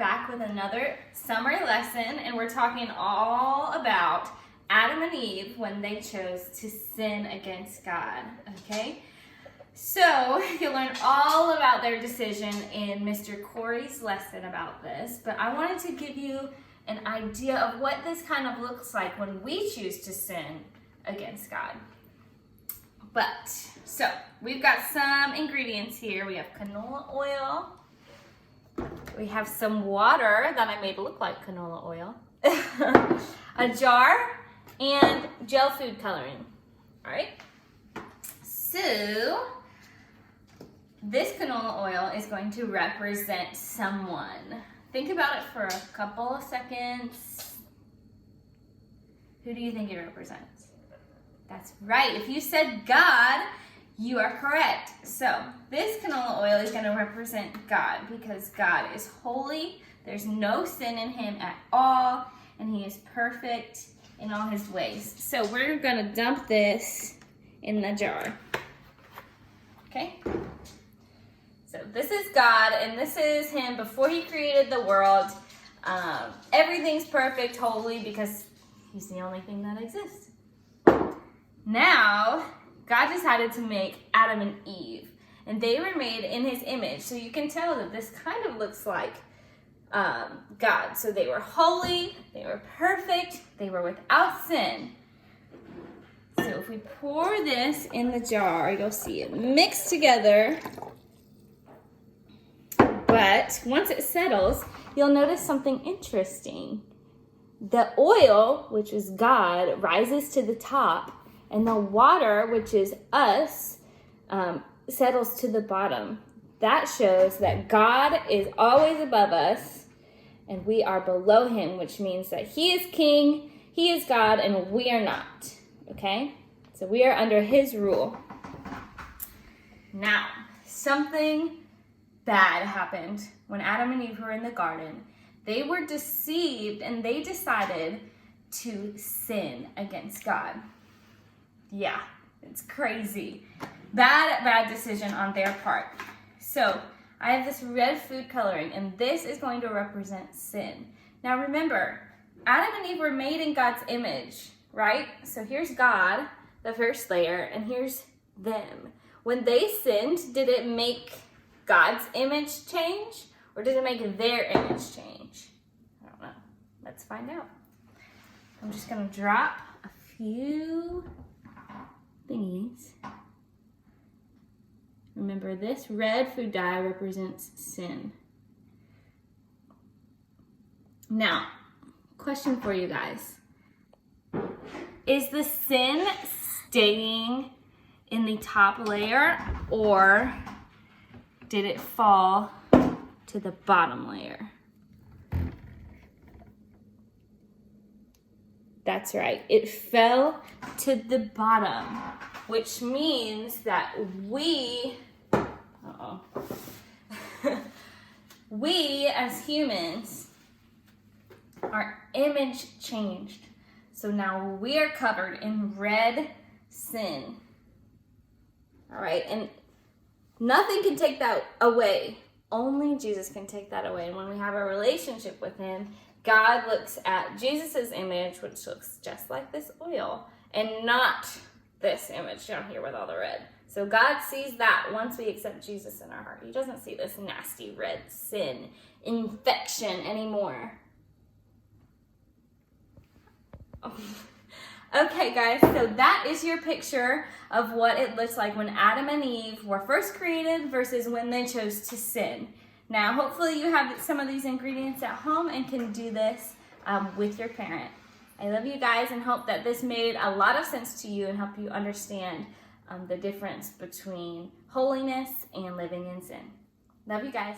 back with another summary lesson, and we're talking all about Adam and Eve when they chose to sin against God, okay? So you'll learn all about their decision in Mr. Corey's lesson about this, but I wanted to give you an idea of what this kind of looks like when we choose to sin against God. So we've got some ingredients here. We have canola oil. We have some water that I made look like canola oil. A jar and gel food coloring. All right. So this canola oil is going to represent someone. Think about it for a couple of seconds. Who do you think it represents? That's right. If you said God, you are correct. So this canola oil is going to represent God because God is holy. There's no sin in him at all, and he is perfect in all his ways. So we're going to dump this in the jar. Okay? So this is God, and this is him before he created the world. Everything's perfect, holy, because he's the only thing that exists. Now, God decided to make Adam and Eve, and they were made in his image. So you can tell that this kind of looks like God. So they were holy, they were perfect, they were without sin. So if we pour this in the jar, you'll see it mixed together. But once it settles, you'll notice something interesting. The oil, which is God, rises to the top, and the water, which is us, settles to the bottom. That shows that God is always above us, and we are below him, which means that he is king, he is God, and we are not. Okay? So we are under his rule. Now, something bad happened when Adam and Eve were in the garden. They were deceived, and they decided to sin against God. Yeah, it's crazy. Bad decision on their part. So I have this red food coloring, and this is going to represent sin. Now remember, Adam and Eve were made in God's image, right? So here's God, the first layer, and here's them. When they sinned, did it make God's image change, or did it make their image change? I don't know. Let's find out. I'm just going to drop a few thingies. Remember, this red food dye represents sin. Now, question for you guys. Is the sin staying in the top layer, or did it fall to the bottom layer? That's right. It fell to the bottom, which means that we as humans, our image changed. So now we are covered in red sin. All right, and nothing can take that away. Only Jesus can take that away. And when we have a relationship with him, God looks at Jesus' image, which looks just like this oil, and not this image down here with all the red. So God sees that once we accept Jesus in our heart. He doesn't see this nasty red sin infection anymore. Okay, guys, so that is your picture of what it looks like when Adam and Eve were first created versus when they chose to sin. Now, hopefully you have some of these ingredients at home and can do this with your parent. I love you guys and hope that this made a lot of sense to you and help you understand the difference between holiness and living in sin. Love you guys.